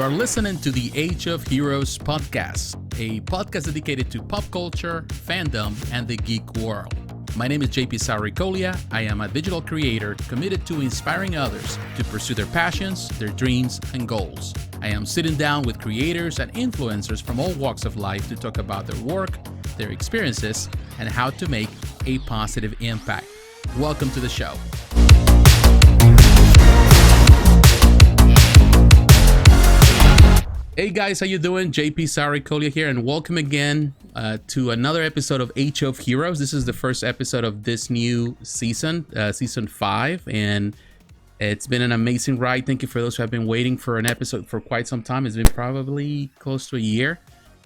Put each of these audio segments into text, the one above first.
You are listening to the Age of Heroes podcast, a podcast dedicated to pop culture, fandom, and the geek world. My name is JP Sarricolea. I am a digital creator committed to inspiring others to pursue their passions, their dreams, and goals. I am sitting down with creators and influencers from all walks of life to talk about their work, their experiences, and how to make a positive impact. Welcome to the show. Hey guys, how you doing? JP Sarricolea here, and welcome again to another episode of Age of Heroes. This is the first episode of this new season, season 5, and it's been an amazing ride. Thank you for those who have been waiting for an episode for quite some time. It's been probably close to a year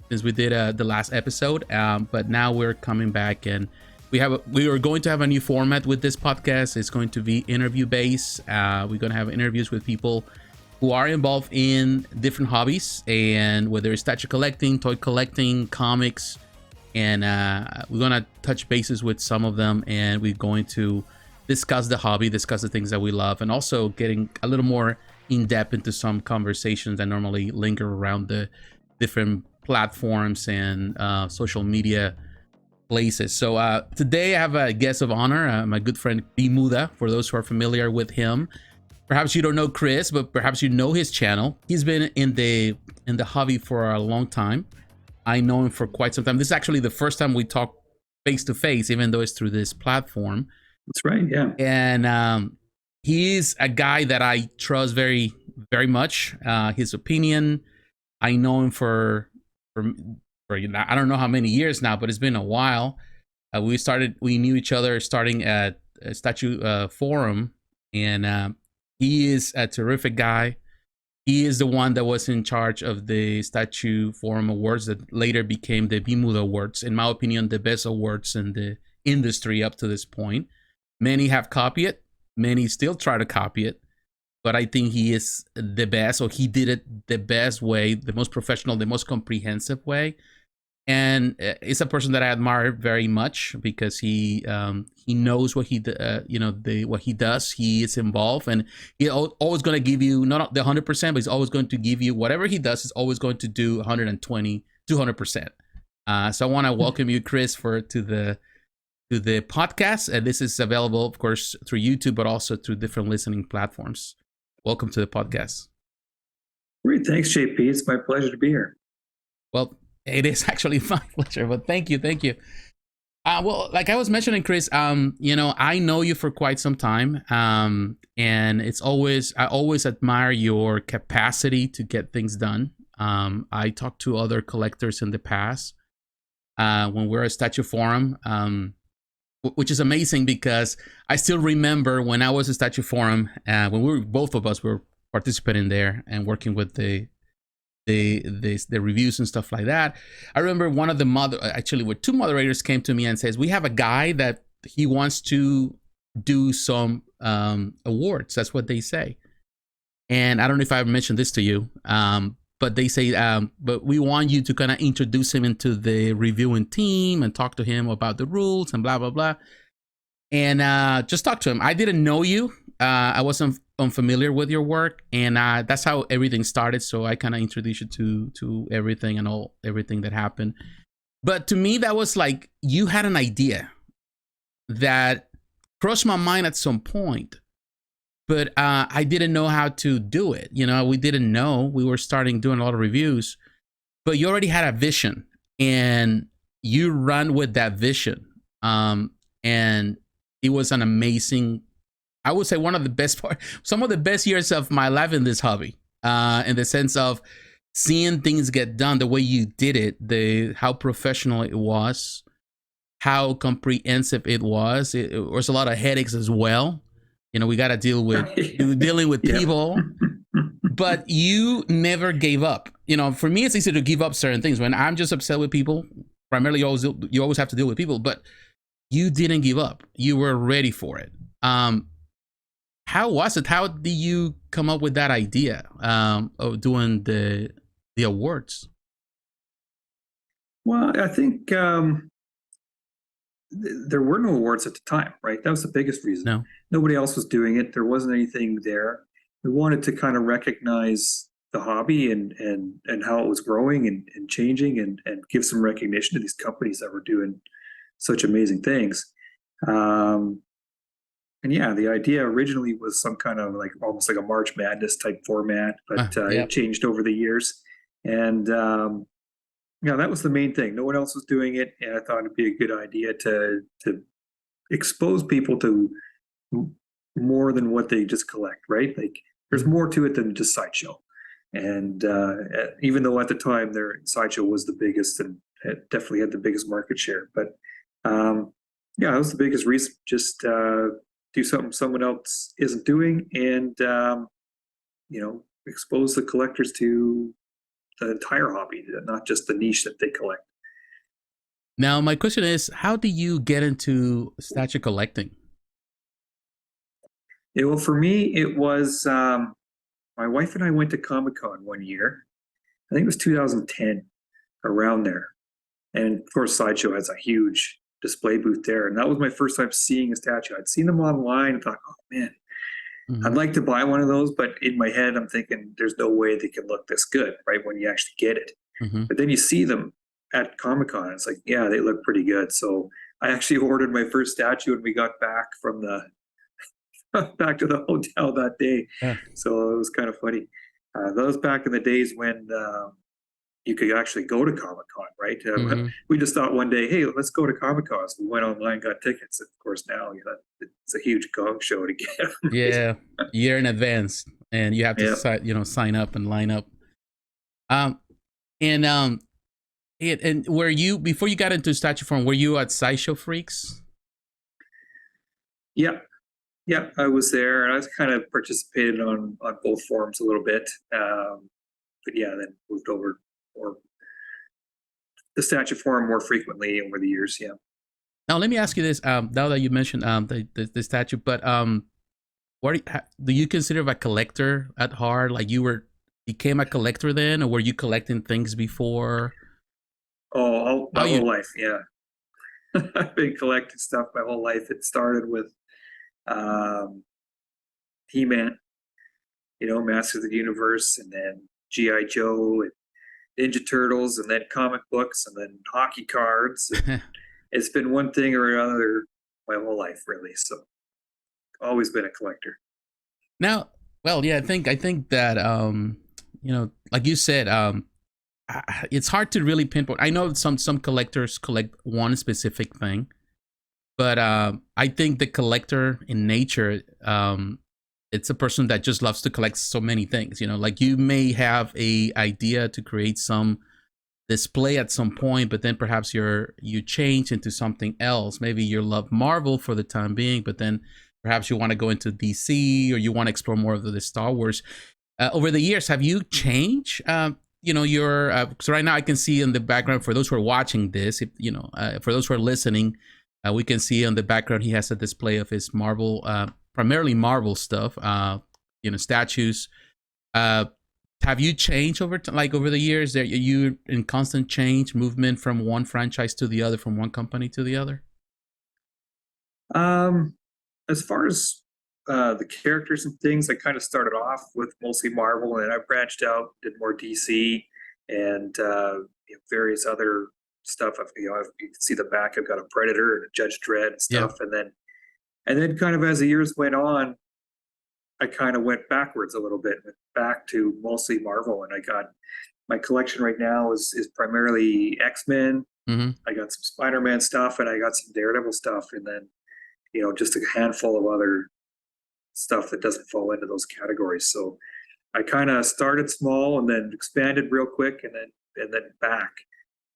since we did the last episode, but now we're coming back, and we are going to have a new format with this podcast. It's going to be interview based. We're going to have interviews with people who are involved in different hobbies, and whether it's statue collecting, toy collecting, comics, and we're gonna touch bases with some of them, and we're going to discuss the hobby, discuss the things that we love, and also getting a little more in depth into some conversations that normally linger around the different platforms and social media places. So today I have a guest of honor, my good friend Bmutha, for those who are familiar with him. Perhaps you don't know Kris, but perhaps you know his channel. He's been in the hobby for a long time. I know him for quite some time. This is actually the first time we talk face to face, even though it's through this platform. That's right, yeah. And he's a guy that I trust very, very much. His opinion, I know him for I don't know how many years now, but it's been a while. We knew each other starting at a Statue Forum, and he is a terrific guy. He is the one that was in charge of the Statue Forum Awards that later became the Bmutha Awards. In my opinion, the best awards in the industry up to this point. Many have copied it. Many still try to copy it. But I think he is the best, or he did it the best way, the most professional, the most comprehensive way. And it's a person that I admire very much because he knows what what he does. He is involved, and he's always going to give you not the 100%, but he's always going to give you whatever he does is always going to do 120, 200%. So I want to welcome you, Kris, to the podcast, and this is available, of course, through YouTube, but also through different listening platforms. Welcome to the podcast. Great, thanks, JP. It's my pleasure to be here. Well, it is actually my pleasure, but thank you. Well, like I was mentioning, Kris, I know you for quite some time, and I always admire your capacity to get things done. I talked to other collectors in the past when we were at Statue Forum, which is amazing because I still remember when I was at Statue Forum, when both of us were participating there and working with the reviews and stuff like that. I remember one of the two moderators came to me and says, we have a guy that he wants to do some awards. That's what they say. And I don't know if I ever mentioned this to you, but they say, but we want you to kind of introduce him into the reviewing team and talk to him about the rules and blah, blah, blah. And just talk to him. I didn't know you. I wasn't unfamiliar with your work, and that's how everything started. So I kind of introduced you to everything and everything that happened. But to me, that was like you had an idea that crossed my mind at some point, but I didn't know how to do it. We didn't know. We were starting doing a lot of reviews, but you already had a vision, and you run with that vision. And it was an amazing, I would say some of the best years of my life in this hobby, in the sense of seeing things get done the way you did it, how professional it was, how comprehensive it was. It was a lot of headaches as well. We got to dealing with people, but you never gave up. For me, it's easy to give up certain things when I'm just upset with people. Primarily, you always have to deal with people, but you didn't give up. You were ready for it. How was it? How did you come up with that idea of doing the awards? Well, I think there were no awards at the time, right? That was the biggest reason. No. Nobody else was doing it. There wasn't anything there. We wanted to kind of recognize the hobby and how it was growing and changing and give some recognition to these companies that were doing such amazing things. And yeah, the idea originally was some kind of like almost like a March Madness type format, but it changed over the years. And that was the main thing. No one else was doing it, and I thought it'd be a good idea to expose people to more than what they just collect, right? Like there's more to it than just Sideshow. And even though at the time their Sideshow was the biggest and it definitely had the biggest market share, but that was the biggest reason. Just do something someone else isn't doing, and expose the collectors to the entire hobby, not just the niche that they collect. Now, my question is, how do you get into statue collecting? Yeah, well, for me, it was my wife and I went to Comic-Con one year. I think it was 2010, around there. And of course, Sideshow has a huge display booth there. And that was my first time seeing a statue. I'd seen them online and thought, oh man, I'd like to buy one of those. But in my head, I'm thinking there's no way they can look this good, right? When you actually get it. But then you see them at Comic-Con. It's like, yeah, they look pretty good. So I actually ordered my first statue when we got back from back to the hotel that day. So it was kind of funny. That was back in the days when you could actually go to Comic-Con, right? We just thought one day, hey, let's go to Comic-Con. So we went online, got tickets. Of course, now it's a huge gong show to get them. Yeah, year in advance, and you have to sign up and line up. And were you, before you got into statue form, were you at Sideshow Freaks? Yeah, I was there, and I was kind of participated on both forums a little bit. But yeah, then moved over or the statue forum more frequently over the years. Yeah. Now let me ask you this. Now that you mentioned the statue, but what do you consider a collector at heart? Like you became a collector then, or were you collecting things before? Oh, my whole life. Yeah, I've been collecting stuff my whole life. It started with He-Man, Masters of the Universe, and then G.I. Joe and Ninja Turtles, and then comic books, and then hockey cards. It's been one thing or another my whole life, really. So, always been a collector. Now, well, yeah, I think that like you said, it's hard to really pinpoint. I know some collectors collect one specific thing, but I think the collector in nature, it's a person that just loves to collect so many things. Like you may have a idea to create some display at some point, but then perhaps you change into something else. Maybe you love Marvel for the time being, but then perhaps you want to go into DC, or you want to explore more of the Star Wars. Over the years, have you changed? Your so right now I can see in the background, for those who are watching this, for those who are listening, we can see on the background he has a display of his Marvel, primarily Marvel stuff, statues. Have you changed over the years? Are you in constant change, movement from one franchise to the other, from one company to the other? As far as the characters and things, I kind of started off with mostly Marvel, and I branched out, did more DC and various other stuff. You can see the back. I've got a Predator and a Judge Dredd and stuff, and then kind of as the years went on, I kind of went backwards a little bit, back to mostly Marvel, and I got my collection right now is primarily X-Men. I got some Spider-Man stuff, and I got some Daredevil stuff, and then just a handful of other stuff that doesn't fall into those categories. So I kind of started small and then expanded real quick, and then back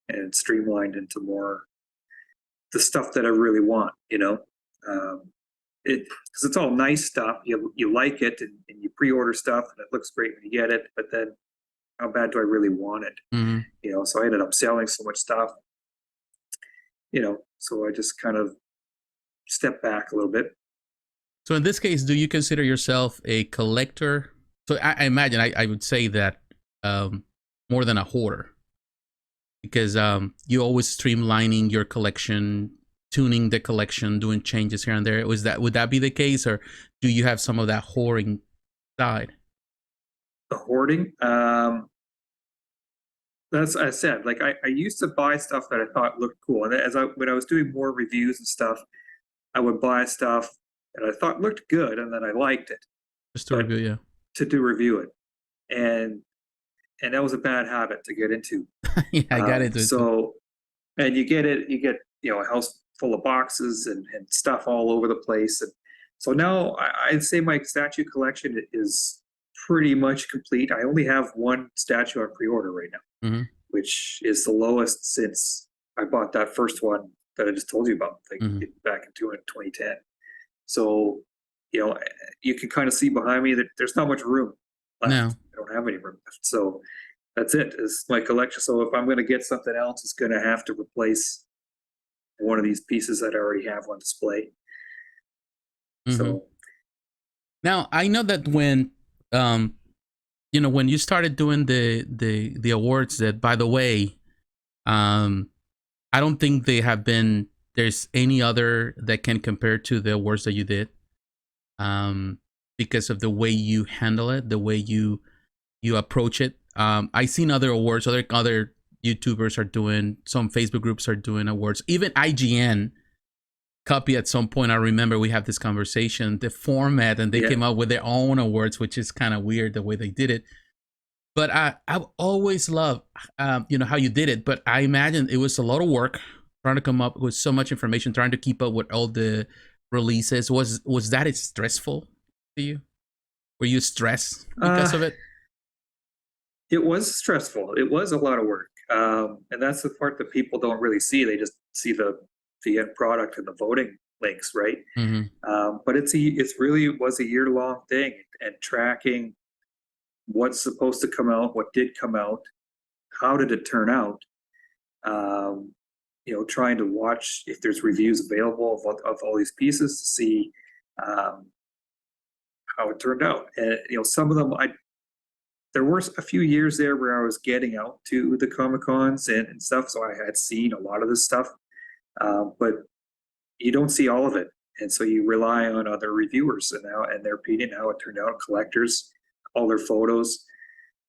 and streamlined into more the stuff that I really want. Because it's all nice stuff. You like it, and you pre-order stuff, and it looks great when you get it. But then, how bad do I really want it? So I ended up selling so much stuff. So I just kind of stepped back a little bit. So in this case, do you consider yourself a collector? So I imagine I would say that more than a hoarder, because you always streamlining your collection, tuning the collection, doing changes here and there. Would that be the case, or do you have some of that hoarding side? The hoarding. That's I said. Like I used to buy stuff that I thought looked cool, and when I was doing more reviews and stuff, I would buy stuff that I thought looked good and that I liked it, Just to but review, yeah. to review it, and that was a bad habit to get into. Yeah, I got into it too. So, and you get a house full of boxes and stuff all over the place, and so now I'd say my statue collection is pretty much complete. I only have one statue on pre-order right now, Mhm. which is the lowest since I bought that first one that I just told you about, like back in 2010. So, you can kind of see behind me that there's not much room left. No. I don't have any room left. So that's it. Is my collection. So if I'm going to get something else, it's going to have to replace one of these pieces that I already have on display. So now I know that when when you started doing the awards, that, by the way, I don't think there's any other that can compare to the awards that you did, because of the way you handle it, the way you approach it. I seen other awards, other YouTubers are doing, some Facebook groups are doing awards, even IGN copy at some point. I remember we have this conversation, the format, and they came up with their own awards, which is kind of weird the way they did it. But I've always loved, how you did it. But I imagine it was a lot of work trying to come up with so much information, trying to keep up with all the releases. Was that stressful to you? Were you stressed because of it? It was stressful. It was a lot of work, and that's the part that people don't really see. They just see the end product and the voting links, right? But it's really was a year-long thing, and tracking what's supposed to come out, what did come out, how did it turn out, trying to watch if there's reviews available of all these pieces to see how it turned out. And some of them, there were a few years there where I was getting out to the Comic-Cons and stuff, so I had seen a lot of this stuff, but you don't see all of it, and so you rely on other reviewers and their opinion, how it turned out, collectors, all their photos.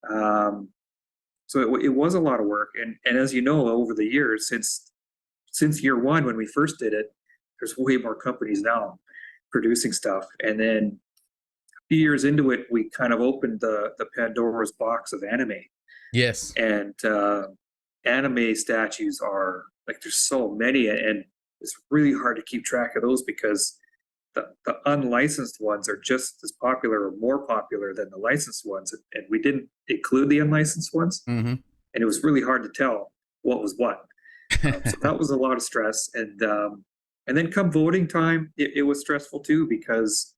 So it was a lot of work, and as you know, over the years since year one when we first did it, there's way more companies now producing stuff, and then a few years into it, we kind of opened the Pandora's box of anime. Yes. And anime statues are like, there's so many, and it's really hard to keep track of those because the unlicensed ones are just as popular or more popular than the licensed ones, and we didn't include the unlicensed ones, and it was really hard to tell what was what. So that was a lot of stress, and then come voting time, it was stressful too, because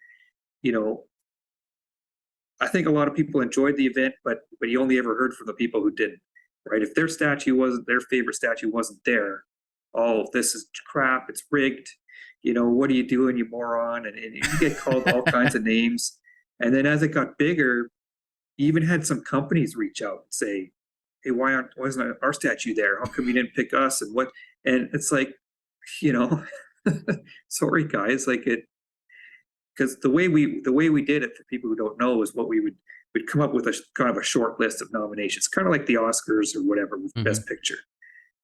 I think a lot of people enjoyed the event, but you only ever heard from the people who didn't, right? If their favorite statue wasn't there, oh, this is crap, it's rigged, what are you doing, you moron? And you get called all kinds of names. And then as it got bigger, you even had some companies reach out and say, hey, wasn't our statue there? How come you didn't pick us? And what? And it's like, sorry guys, because the way we did it, for people who don't know, is what we'd come up with a kind of a short list of nominations, kind of like the Oscars or whatever, with Best Picture,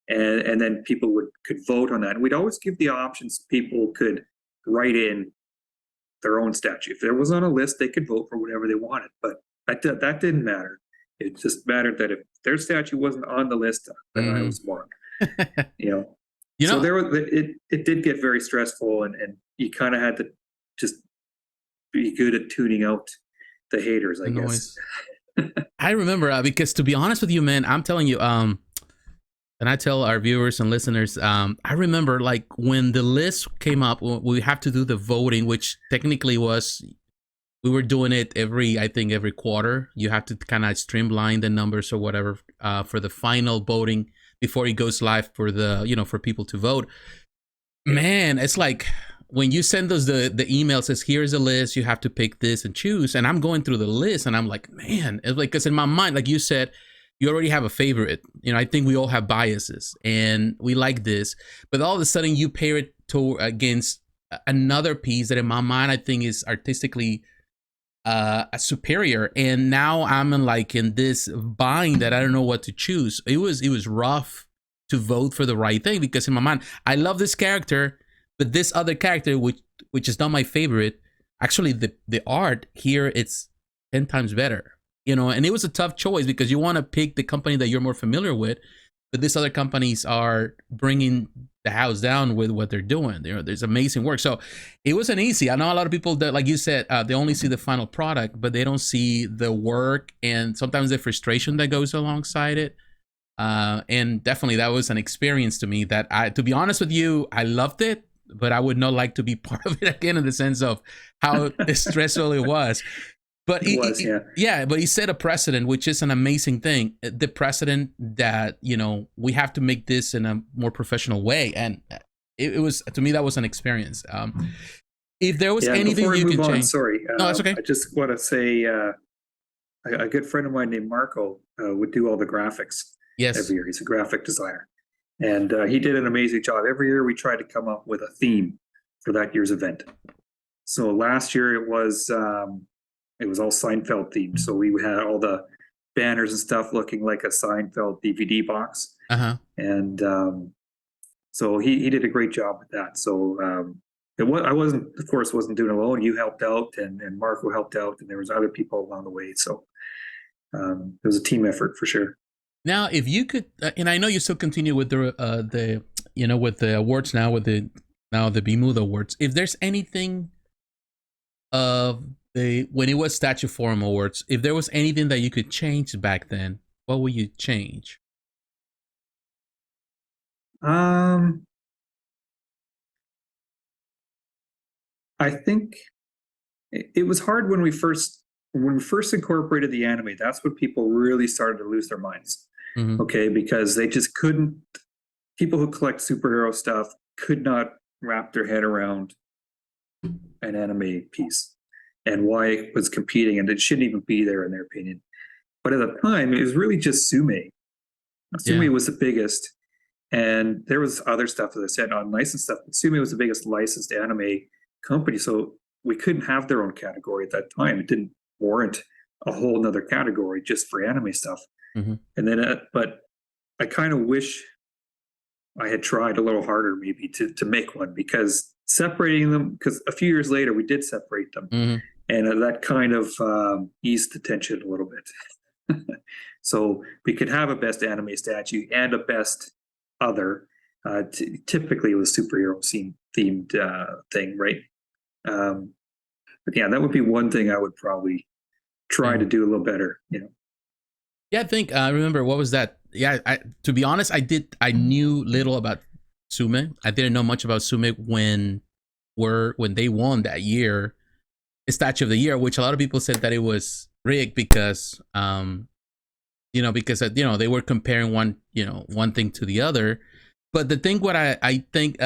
and then people could vote on that. And we'd always give the options; people could write in their own statue. If there was on a list, they could vote for whatever they wanted. But that didn't matter. It just mattered that if their statue wasn't on the list, then I was wrong. So it did get very stressful, and you kind of had to just be good at tuning out the haters, I guess. I remember, because to be honest with you, man, I'm telling you, and I tell our viewers and listeners, I remember like when the list came up, we have to do the voting, which technically we were doing it every quarter. You have to kind of streamline the numbers or whatever for the final voting before it goes live for for people to vote. Man, it's like when you send us the email says, here's a list, you have to pick this and choose. And I'm going through the list and I'm like, man, it's like, because in my mind, like you said, you already have a favorite. I think we all have biases and we like this, but all of a sudden you pair it against another piece that in my mind, I think is artistically a superior, and now I'm in this bind that I don't know what to choose. It was rough to vote for the right thing, because in my mind I love this character, but this other character, which is not my favorite, actually the art here, it's 10 times better, and it was a tough choice, because you want to pick the company that you're more familiar with, but these other companies are bringing the house down with what they're doing. There's amazing work. So it wasn't easy. I know a lot of people that, like you said, they only see the final product, but they don't see the work and sometimes the frustration that goes alongside it. And definitely that was an experience to me that to be honest with you, I loved it, but I would not like to be part of it again, in the sense of how stressful it was. But but he set a precedent, which is an amazing thing. The precedent that, we have to make this in a more professional way. And it was, to me, that was an experience. If there was anything you can change. Sorry. No, that's okay. I just want to say a good friend of mine named Marco would do all the graphics every year. He's a graphic designer. And he did an amazing job. Every year we tried to come up with a theme for that year's event. So last year it was all Seinfeld themed. So we had all the banners and stuff looking like a Seinfeld DVD box. And so he did a great job with that. So I wasn't doing it alone. You helped out, and Marco helped out, and there was other people along the way. So it was a team effort for sure. Now, if you could, and I know you still continue with the with the awards now, with the Bmutha Awards. If there's anything of when it was Statue Forum Awards, if there was anything that you could change back then, what would you change? I think it was hard when we first incorporated the anime. That's when people really started to lose their minds. Okay, because they just couldn't. People who collect superhero stuff could not wrap their head around an anime piece and why it was competing, and it shouldn't even be there in their opinion. But at the time, it was really just Sume. Sume was the biggest, and there was other stuff, as I said, unlicensed stuff, but Sume was the biggest licensed anime company, so we couldn't have their own category at that time. It didn't warrant a whole nother category just for anime stuff. And then, but I kind of wish I had tried a little harder maybe to make one, because separating them, because a few years later we did separate them, and that kind of eased the tension a little bit. So we could have a best anime statue and a best other. Typically it was superhero themed thing, right? But yeah, that would be one thing I would probably try to do a little better, Yeah, I think I remember, what was that? Yeah, to be honest, I knew little about Sume. I didn't know much about Sume when they won that year, Statue of the Year, which a lot of people said that it was rigged because they were comparing one thing to the other. But the thing what I think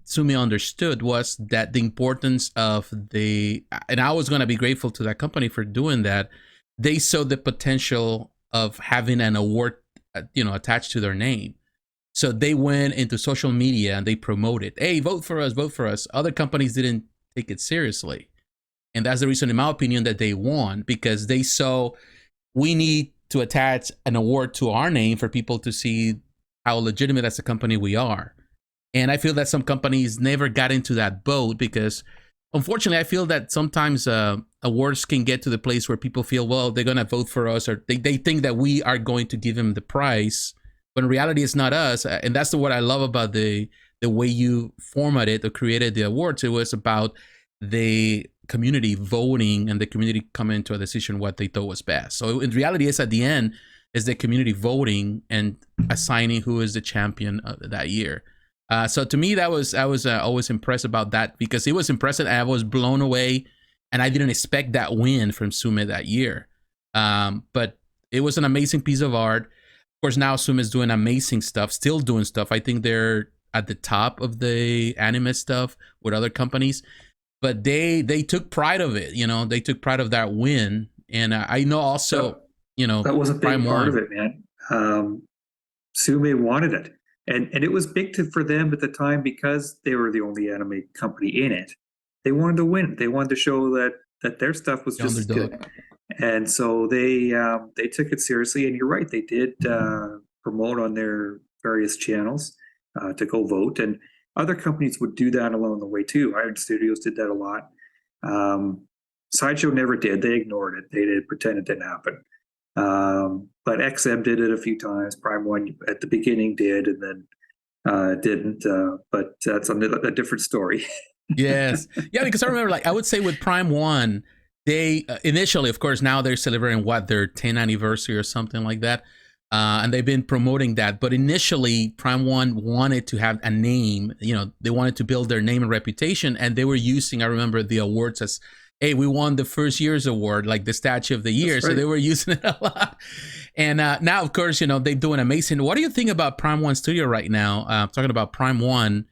Sume understood was that the importance of and I was going to be grateful to that company for doing that. They saw the potential of having an award, attached to their name. So they went into social media and they promoted, hey, vote for us, vote for us. Other companies didn't take it seriously. And that's the reason, in my opinion, that they won, because they saw we need to attach an award to our name for people to see how legitimate as a company we are. And I feel that some companies never got into that boat, because unfortunately, I feel that sometimes awards can get to the place where people feel, well, they're going to vote for us, or they think that we are going to give them the prize, but in reality, it's not us. And that's what I love about the way you formatted or created the awards. It was about the community voting and the community coming to a decision what they thought was best. So in reality, it's at the end is the community voting and assigning who is the champion of that year. So to me, I was always impressed about that, because it was impressive. I was blown away, and I didn't expect that win from Sume that year. But it was an amazing piece of art. Of course, now Sume is doing amazing stuff, still doing stuff. I think they're at the top of the anime stuff with other companies, but they took pride of it. They took pride of that win, and I know also, that was a big part of it, man. Sume wanted it. And it was big for them at the time, because they were the only anime company in it. They wanted to win. They wanted to show that that their stuff was The just as underdog. good. And so they took it seriously. And you're right, they did promote on their various channels to go vote. And other companies would do that along the way too. Iron Studios did that a lot. Sideshow never did. They ignored it. They did pretend it didn't happen. But XM did it a few times. Prime One at the beginning did, and then didn't. But that's a different story. Yes. Yeah, because I remember, like, I would say with Prime One, they initially, of course, now they're celebrating their 10th anniversary or something like that. And they've been promoting that. But initially, Prime One wanted to have a name. They wanted to build their name and reputation. And they were using, I remember, the awards as, hey, we won the first year's award, like the statue of the year. Right. So they were using it a lot. And now, of course, they do an amazing. What do you think about Prime One Studio right now? Talking about Prime One.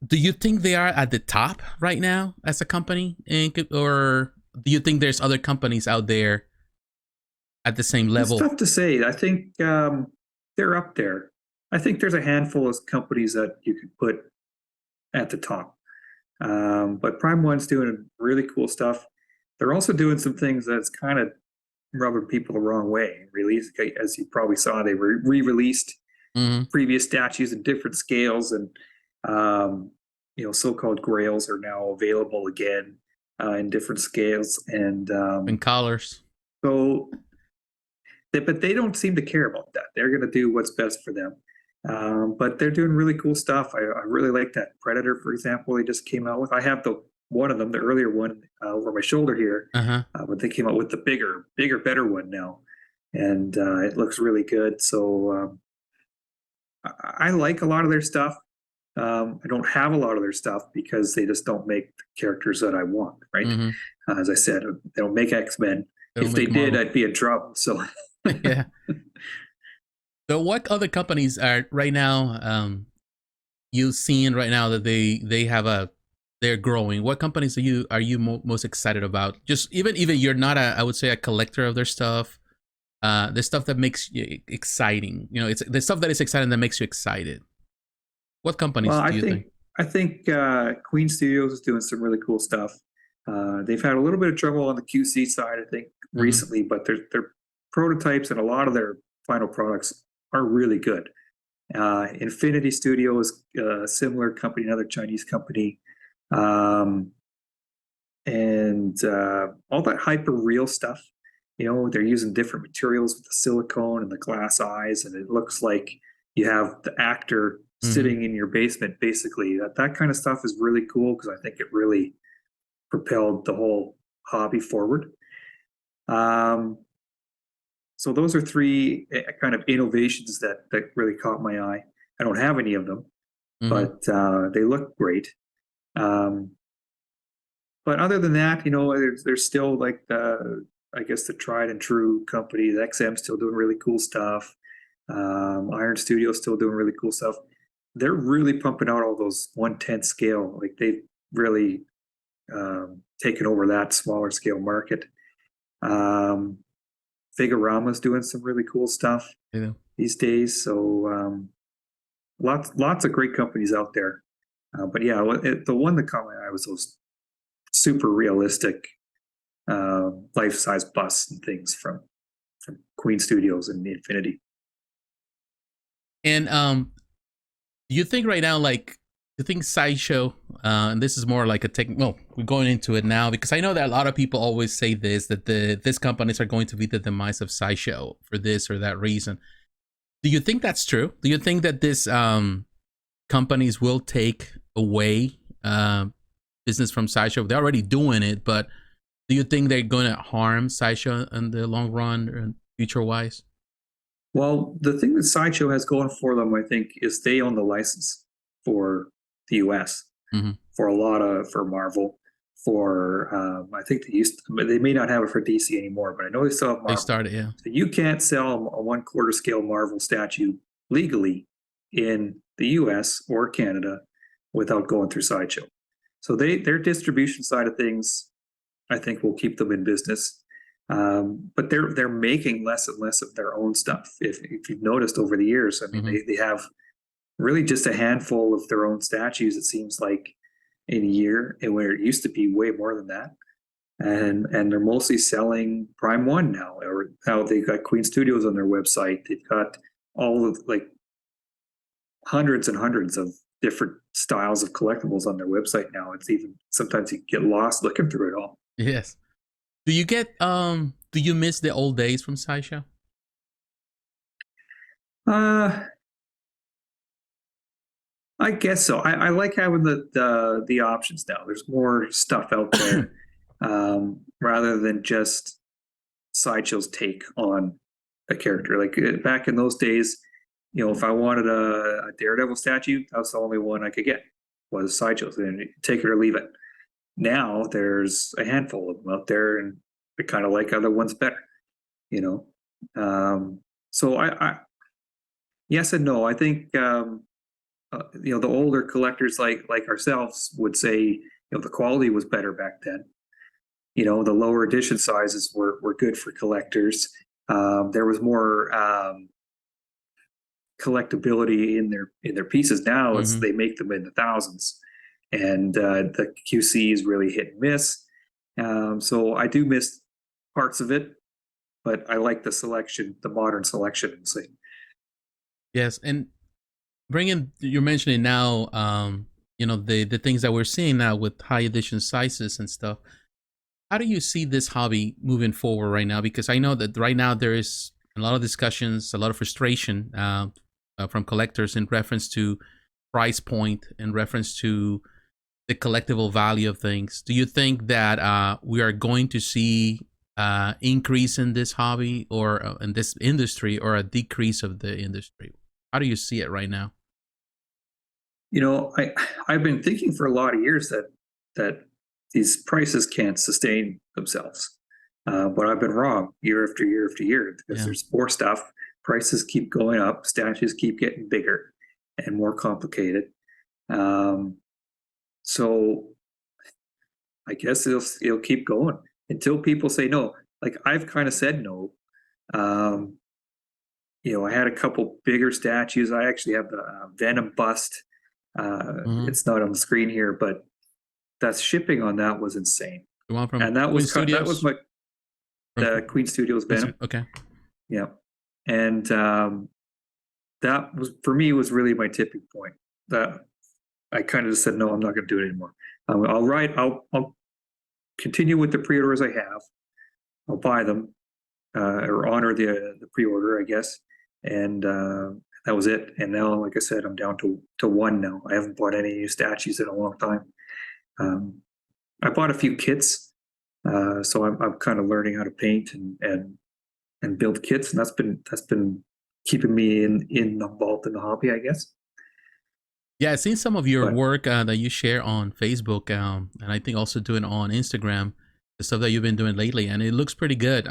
Do you think they are at the top right now as a company? Or do you think there's other companies out there at the same level? It's tough to say. I think they're up there. I think there's a handful of companies that you could put at the top. But Prime One's doing really cool stuff. They're also doing some things that's kind of rubbing people the wrong way. As you probably saw, they re-released previous statues in different scales, and so-called grails are now available again in different scales and colors. So, but they don't seem to care about that. They're going to do what's best for them. But they're doing really cool stuff. I really like that Predator, for example, they just came out with. I have one of them, the earlier one, over my shoulder here. But they came out with the bigger, better one now. And it looks really good. So I like a lot of their stuff. I don't have a lot of their stuff because they just don't make the characters that I want, right? As I said, they don't make X-Men. If they did, I'd be in trouble. So yeah. So what other companies are right now you seeing right now that they're growing? What companies are you most excited about? Just even you're not I would say a collector of their stuff. The stuff that makes you exciting. It's the stuff that is exciting that makes you excited. What companies do you think? I think Queen Studios is doing some really cool stuff. They've had a little bit of trouble on the QC side, I think, recently, but their prototypes and a lot of their final products are really good. Infinity Studio is a similar company, another Chinese company. And all that hyper real stuff, they're using different materials with the silicone and the glass eyes, and it looks like you have the actor sitting in your basement, basically. That kind of stuff is really cool because I think it really propelled the whole hobby forward. So those are three kind of innovations that really caught my eye. I don't have any of them, but they look great. But other than that, there's still like I guess the tried and true company. The XM still doing really cool stuff. Iron Studio still doing really cool stuff. They're really pumping out all those 1/10 scale. Like they've really taken over that smaller scale market. Figurama's doing some really cool stuff these days. So lots of great companies out there. But yeah, the one that caught my eye was those super realistic life-size busts and things from Queen Studios and Infinity. And do you think right now, like, you think Sideshow, and this is more like we're going into it now because I know that a lot of people always say this, that these companies are going to be the demise of Sideshow for this or that reason. Do you think that's true? Do you think that these companies will take away business from Sideshow? They're already doing it, but do you think they're going to harm Sideshow in the long run or future-wise? Well, the thing that Sideshow has going for them, I think, is they own the license for the US for Marvel. I think they may not have it for DC anymore, but I know they still have Marvel. They started, yeah. So you can't sell a 1/4 scale Marvel statue legally in the US or Canada without going through Sideshow. So their distribution side of things, I think, will keep them in business. But they're making less and less of their own stuff. If you've noticed over the years, I mean, they have really just a handful of their own statues, it seems like, in a year, and where it used to be way more than that. and they're mostly selling Prime One now. Or now they've got Queen Studios on their website. They've got all of like hundreds and hundreds of different styles of collectibles on their website now. It's even sometimes you get lost looking through it all. Yes. Do you miss the old days from Sideshow? Uh, I guess so. I like having the options now. There's more stuff out there, rather than just Sideshow's take on a character. Like back in those days, if I wanted a Daredevil statue, that was the only one I could get, was Sideshow's, and take it or leave it. Now there's a handful of them out there, and I kind of like other ones better. You know, so I yes and no. I think the older collectors like ourselves would say the quality was better back then. The lower edition sizes were good for collectors. There was more collectability in their pieces. Now it's they make them in the thousands, and the QC is really hit and miss. So I do miss parts of it, but I like the selection, the modern selection. Yes, and you're mentioning now, the things that we're seeing now with high edition sizes and stuff. How do you see this hobby moving forward right now? Because I know that right now there is a lot of discussions, a lot of frustration from collectors in reference to price point, in reference to the collectible value of things. Do you think that we are going to see increase in this hobby or in this industry, or a decrease of the industry? How do you see it right now? I've been thinking for a lot of years that these prices can't sustain themselves, but I've been wrong year after year after year, because there's more stuff. Prices keep going up. Statues keep getting bigger and more complicated. So I guess it'll keep going until people say no. Like I've kind of said no. I had a couple bigger statues. I actually have the Venom bust. It's not on the screen here, but that shipping on that was insane. The one from And that Queen was Studios? that was my the Queen Studios Venom. Okay. Yeah, and that was, for me, was really my tipping point. That I kind of just said no, I'm not going to do it anymore. I'll continue with the pre-orders I have. I'll buy them or honor the pre-order, I guess, and that was it. And now, like I said, I'm down to one now. I haven't bought any new statues in a long time. I bought a few kits, so I'm kind of learning how to paint and build kits, and that's been keeping me involved in the hobby, I guess. Yeah, I've seen some of your work that you share on Facebook, and I think also doing on Instagram, the stuff that you've been doing lately, and it looks pretty good.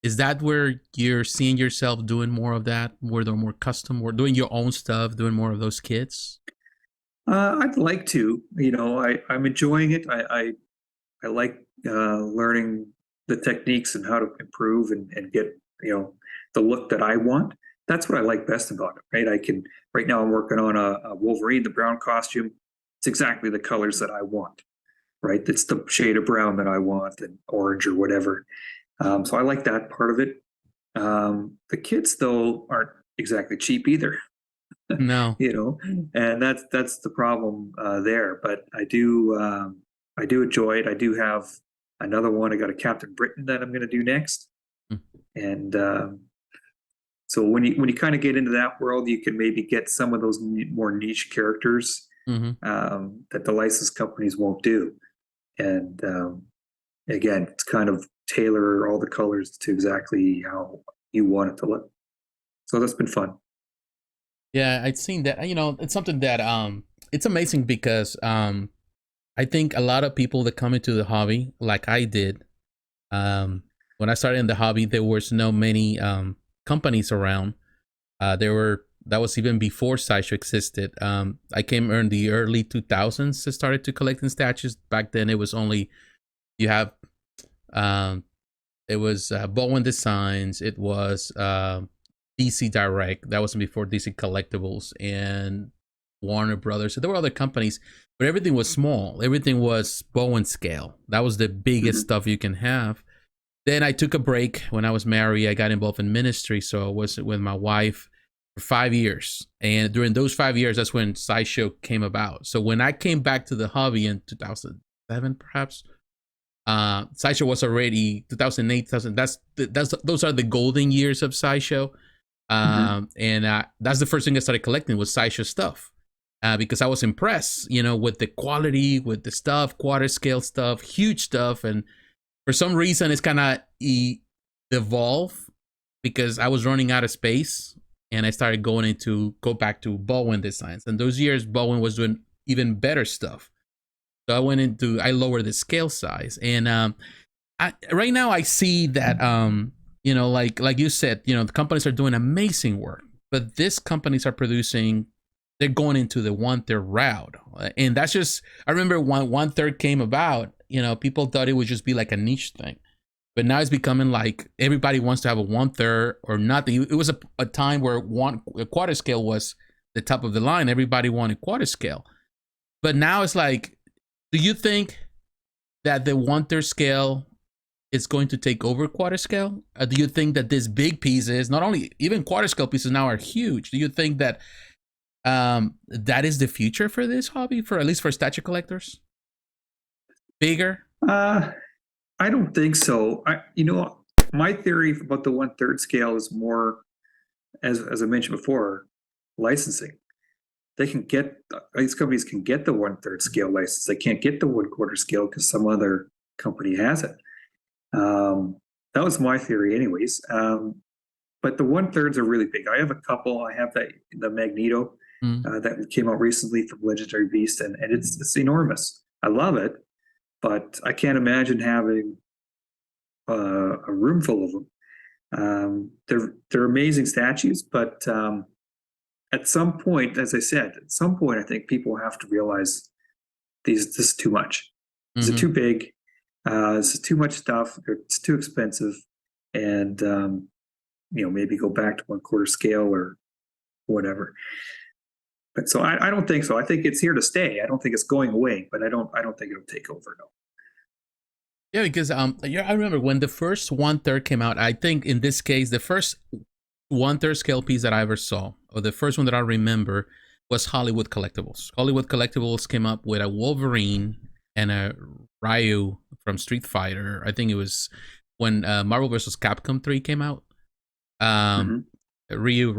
Is that where you're seeing yourself doing more of that, where they're more custom, or doing your own stuff, doing more of those kits? I'd like to. I'm enjoying it. I like learning the techniques and how to improve and get the look that I want. That's what I like best about it, right? Right now I'm working on a Wolverine, the brown costume. It's exactly the colors that I want, right? It's the shade of brown that I want, and orange or whatever. So I like that part of it. The kits, though, aren't exactly cheap either. No. And that's the problem there. But I do enjoy it. I do have another one. I got a Captain Britain that I'm going to do next, and so when you kind of get into that world, you can maybe get some of those more niche characters that the license companies won't do. And again, it's kind of tailor all the colors to exactly how you want it to look. So that's been fun. Yeah, I'd seen that. It's something that it's amazing because I think a lot of people that come into the hobby, like I did, when I started in the hobby, there was no many companies around. That was even before Sideshow existed. I came in the early 2000s to started to collecting statues. Back then, it was only you have it was Bowen Designs. It was DC Direct. That was before DC Collectibles, and Warner Brothers. So there were other companies, but everything was small. Everything was Bowen scale. That was the biggest stuff you can have. Then I took a break when I was married. I got involved in ministry, so I was with my wife for 5 years. And during those 5 years, that's when Sideshow came about. So when I came back to the hobby in 2007, perhaps, Sideshow was already 2008, 2000. Those are the golden years of Sideshow. And that's the first thing I started collecting was Sideshow stuff. Because I was impressed, with the quality, with the stuff, quarter scale stuff, huge stuff. And for some reason, it's kind of evolved because I was running out of space and I started go back to Bowen designs. And those years, Bowen was doing even better stuff. So I lowered the scale size. And right now I see that, like you said, the companies are doing amazing work, but these companies are producing, they're going into the 1/3 route. And that's just, I remember when 1/3 came about, people thought it would just be like a niche thing. But now it's becoming like everybody wants to have a 1/3 or nothing. It was a time where a quarter scale was the top of the line. Everybody wanted quarter scale. But now it's like, do you think that the 1/3 scale is going to take over quarter scale? Do you think that these big pieces, not only even quarter scale pieces now are huge? Do you think that that is the future for this hobby, for at least for statue collectors? Bigger? I don't think so. My theory about the 1/3 scale is more, as I mentioned before, licensing. These companies can get the 1/3 scale license. They can't get the 1/4 scale because some other company has it. That was my theory, anyways. But the 1/3s are really big. I have a couple. I have the Magneto that came out recently from Legendary Beast, and it's enormous. I love it, but I can't imagine having a room full of them. They're amazing statues, but at some point, as I said, I think people have to realize this is too much. This is too big. This is too much stuff. It's too expensive, and maybe go back to 1/4 scale or whatever. But so I don't think so. I think it's here to stay. I don't think it's going away, but I don't think it'll take over. No. Yeah, because I remember when the first 1/3 came out. I think in this case, the first 1/3 scale piece that I ever saw, or the first one that I remember, was Hollywood Collectibles. Hollywood Collectibles came up with a Wolverine and a Ryu from Street Fighter. I think it was when Marvel vs. Capcom 3 came out. Ryu.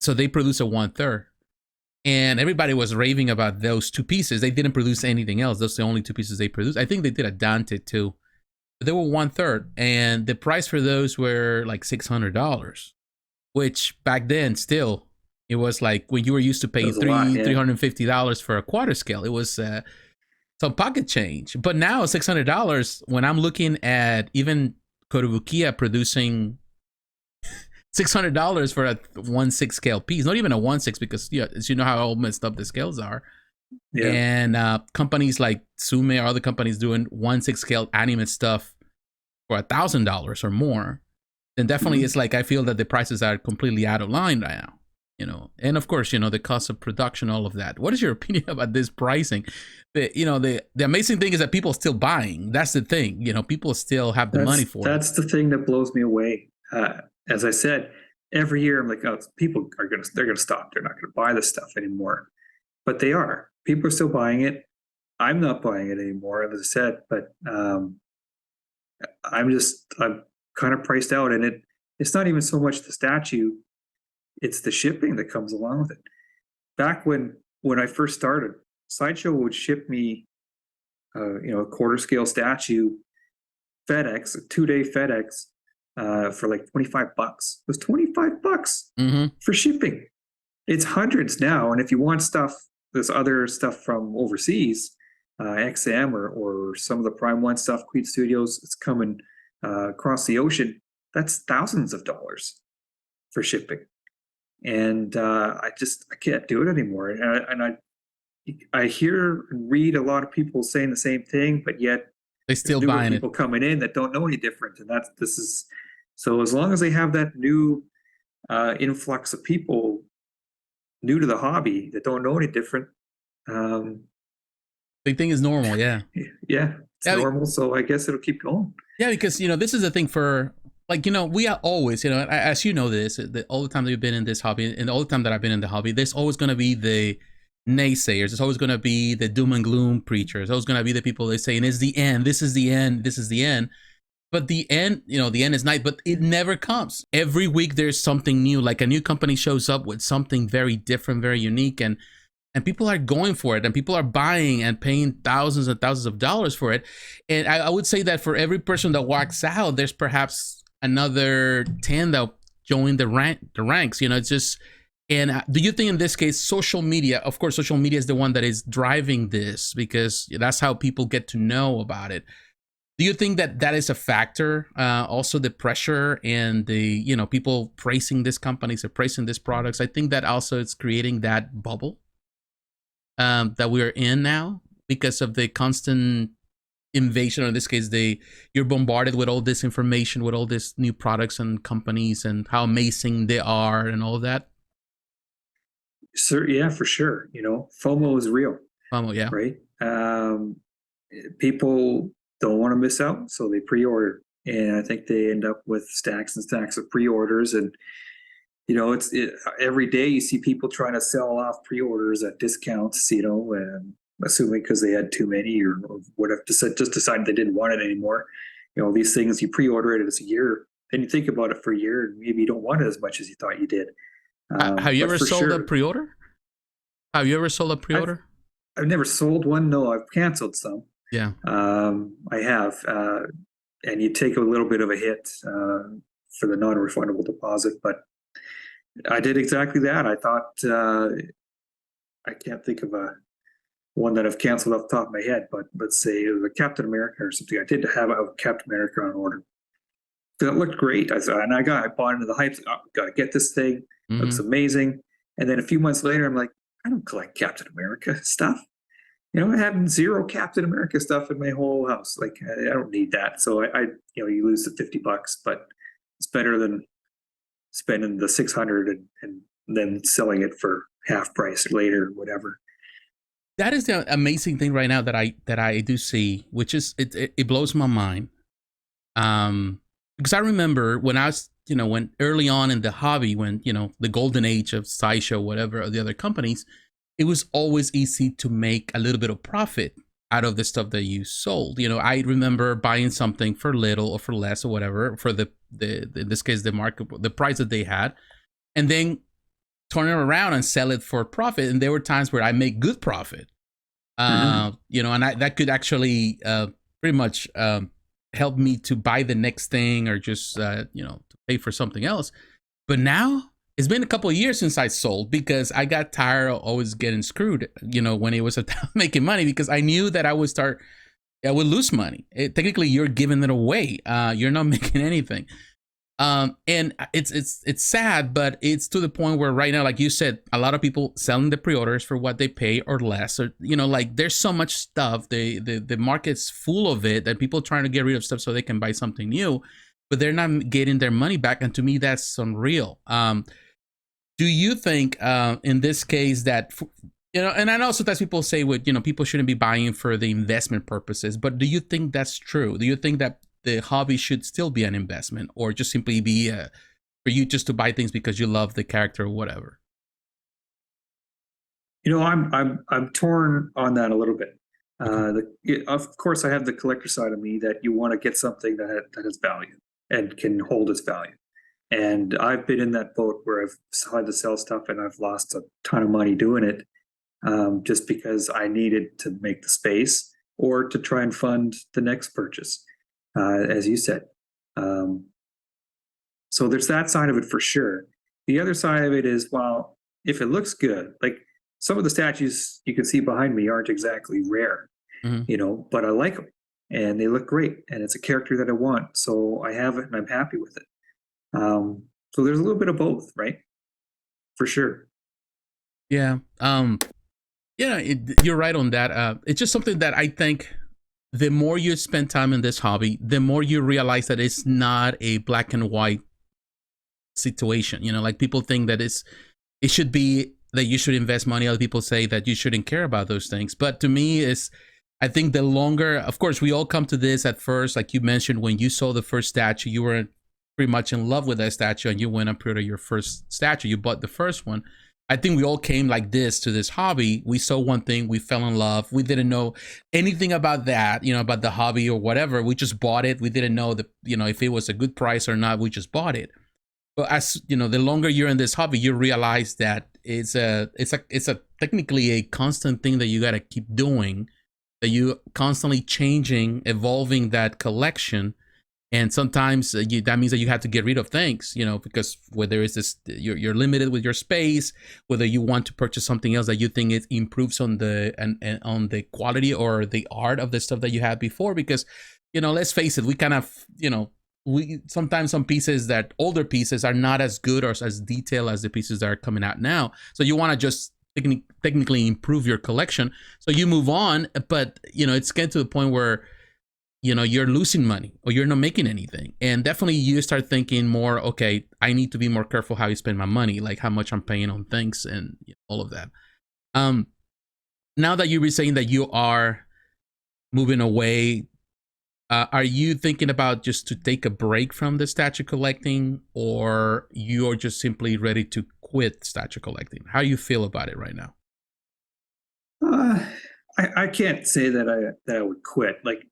So they produced a 1/3. And everybody was raving about those two pieces. They didn't produce anything else. Those are the only two pieces they produced. I think they did a Dante too. But they were 1/3. And the price for those were like $600. Which back then still, it was like when you were used to pay $350 for a quarter scale. It was some pocket change. But now $600, when I'm looking at even Kotobukiya producing $600 for a 1/6 scale piece, not even a 1/6, because as you know how all messed up the scales are. Yeah. And companies like Sume or other companies doing 1/6 scale anime stuff for $1,000 or more, then definitely it's like I feel that the prices are completely out of line right now. And of course, the cost of production, all of that. What is your opinion about this pricing? The amazing thing is that people are still buying. That's the thing. People still have the money for it. That's the thing that blows me away. As I said, every year I'm like, people they're gonna stop. They're not gonna buy this stuff anymore. But they are. People are still buying it. I'm not buying it anymore, as I said. But I'm kind of priced out, and it's not even so much the statue. It's the shipping that comes along with it. Back when I first started, Sideshow would ship me, a quarter scale statue, FedEx, a 2-day FedEx, for like $25. It was $25 for shipping. It's hundreds now, and if you want this other stuff from overseas, XM or some of the Prime One stuff, Queen Studios, it's coming across the ocean. That's thousands of dollars for shipping. And I can't do it anymore. And I hear and read a lot of people saying the same thing, but yet they still buying people coming in that don't know any different. And so as long as they have that new influx of people, new to the hobby that don't know any different. The thing is normal, yeah. Yeah, it's normal. So I guess it'll keep going. Yeah, because this is the thing for we are always as you know this all the time that you've been in this hobby and all the time that I've been in the hobby, there's always going to be the naysayers. There's always going to be the doom and gloom preachers. There's always going to be the people that saying it's the end. This is the end. This is the end. But the end, the end is night, but it never comes. Every week there's something new. Like a new company shows up with something very different, very unique, and people are going for it, and people are buying and paying thousands and thousands of dollars for it. And I would say that for every person that walks out, there's perhaps another 10 that join the ranks. It's just. And do you think in this case, social media, of course, social media is the one that is driving this because that's how people get to know about it. Do you think that that is a factor? Also the pressure and the, people praising these companies or praising these products. I think that also it's creating that bubble that we're in now because of the constant invasion, or in this case, you're bombarded with all this information, with all these new products and companies and how amazing they are and all that. So, yeah, for sure. FOMO is real. FOMO, yeah. Right. People don't want to miss out, so they pre-order, and I think they end up with stacks and stacks of pre-orders. And every day you see people trying to sell off pre-orders at discounts. And assuming because they had too many or whatever, just decided they didn't want it anymore. These things you pre-order it as a year, then you think about it for a year, and maybe you don't want it as much as you thought you did. Have you ever sold a pre-order? Have you ever sold a pre-order? I've never sold one. No, I've canceled some. Yeah. I have. And you take a little bit of a hit for the non-refundable deposit, but I did exactly that. I thought, I can't think of one that I've canceled off the top of my head, but let's say it was a Captain America or something. I did have a Captain America on order. That looked great. I bought into the hype. Oh, got to get this thing. Mm-hmm. Looks amazing. And then a few months later, I'm like, I don't collect Captain America stuff. I have zero Captain America stuff in my whole house. Like, I don't need that. So you lose the $50, but it's better than spending the $600 and then selling it for half price later, whatever. That is the amazing thing right now that I do see, which is it blows my mind. Because I remember when I was, when early on in the hobby, when, the golden age of Sideshow, whatever, or the other companies, it was always easy to make a little bit of profit out of the stuff that you sold. I remember buying something for little or for less or whatever, for the in this case, the price that they had, and then turn it around and sell it for profit. And there were times where I make good profit, and that could actually pretty much help me to buy the next thing or just to pay for something else. But now it's been a couple of years since I sold because I got tired of always getting screwed, when it was making money, because I knew that I would lose money. Technically, you're giving it away. You're not making anything. And it's sad, but it's to the point where right now, like you said, a lot of people selling the pre-orders for what they pay or less, or there's so much stuff. The market's full of it that people trying to get rid of stuff so they can buy something new, but they're not getting their money back. And to me, that's unreal. Do you think in this case that and I know sometimes people say people shouldn't be buying for the investment purposes, but do you think that's true? Do you think that the hobby should still be an investment, or just simply be for you just to buy things because you love the character or whatever? I'm torn on that a little bit. Of course, I have the collector side of me that you want to get something that has value and can hold its value. And I've been in that boat where I've had to sell stuff and I've lost a ton of money doing it, just because I needed to make the space or to try and fund the next purchase. As you said. So there's that side of it for sure. The other side of it is, well, if it looks good, like some of the statues you can see behind me aren't exactly rare, but I like them and they look great and it's a character that I want. So I have it and I'm happy with it. So there's a little bit of both, right? For sure. Yeah. You're right on that. It's just something that I think the more you spend time in this hobby, the more you realize that it's not a black and white situation. Like people think that it should be that you should invest money. Other people say that you shouldn't care about those things. But to me, I think the longer, of course, we all come to this at first, like you mentioned, when you saw the first statue, you were pretty much in love with that statue, and you went and pre-ordered your first statue. You bought the first one. I think we all came like this to this hobby. We saw one thing, we fell in love. We didn't know anything about that, about the hobby or whatever. We just bought it. We didn't know that, if it was a good price or not. We just bought it. But as the longer you're in this hobby, you realize that it's a technically a constant thing that you got to keep doing. That you constantly changing, evolving that collection. And sometimes that means that you have to get rid of things, because whether it's this, you're limited with your space, whether you want to purchase something else that you think it improves on on the quality or the art of the stuff that you had before. Because, let's face it, we kind of, we sometimes some pieces that older pieces are not as good or as detailed as the pieces that are coming out now. So you want to just technically improve your collection. So you move on, but, it's getting to the point where you're losing money or you're not making anything. And definitely you start thinking more, okay, I need to be more careful how you spend my money, like how much I'm paying on things and all of that. Now that you were saying that you are moving away, are you thinking about just to take a break from the statue collecting, or you're just simply ready to quit statue collecting? How do you feel about it right now? I can't say that I would quit. Like,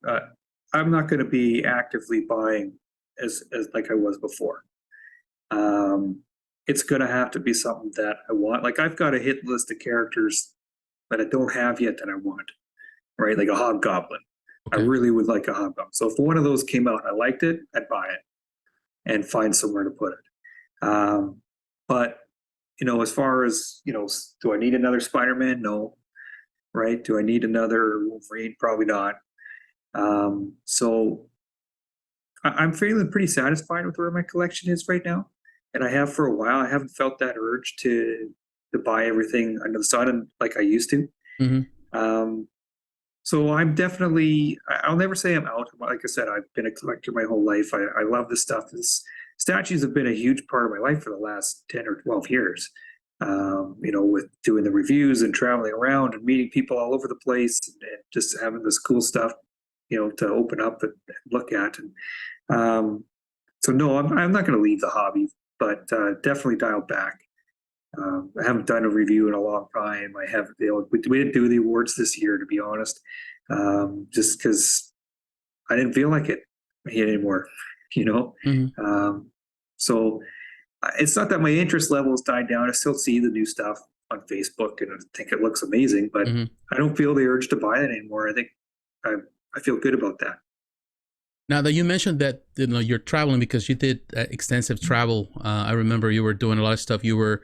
I'm not going to be actively buying as like I was before. It's going to have to be something that I want. Like, I've got a hit list of characters that I don't have yet that I want, right? Like a hobgoblin. Okay. I really would like a hobgoblin. So if one of those came out and I liked it, I'd buy it and find somewhere to put it. But, as far as, do I need another Spider-Man? No. Right? Do I need another Wolverine? Probably not. So I'm feeling pretty satisfied with where my collection is right now. And I have for a while. I haven't felt that urge to buy everything under the sun like I used to. Mm-hmm. So I'm definitely, I'll never say I'm out. Like I said, I've been a collector my whole life. I love this stuff. Statues have been a huge part of my life for the last 10 or 12 years. With doing the reviews and traveling around and meeting people all over the place and just having this cool stuff, to open up and look at. And so no, I'm not going to leave the hobby, but definitely dial back. I haven't done a review in a long time. I have, we didn't do the awards this year, to be honest, just because I didn't feel like it anymore, Mm-hmm. So it's not that my interest level has died down. I still see the new stuff on Facebook and I think it looks amazing, but mm-hmm. I don't feel the urge to buy it anymore. I think I feel good about that. Now that you mentioned that you're traveling because you did extensive travel, I remember you were doing a lot of stuff. You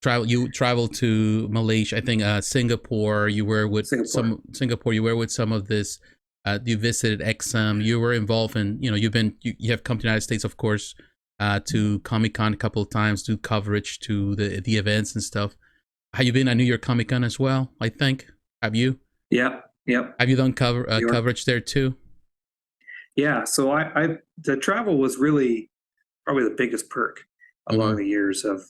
traveled to Malaysia, I think Singapore. You were with Singapore. You were with some of this. You visited Exum. You were involved in you have come to the United States, of course, to Comic-Con a couple of times, do coverage to the events and stuff. Have you been at New York Comic-Con as well? I think. Have you? Yeah. Have you done coverage there too? Yeah. So the travel was really probably the biggest perk along mm-hmm. the years of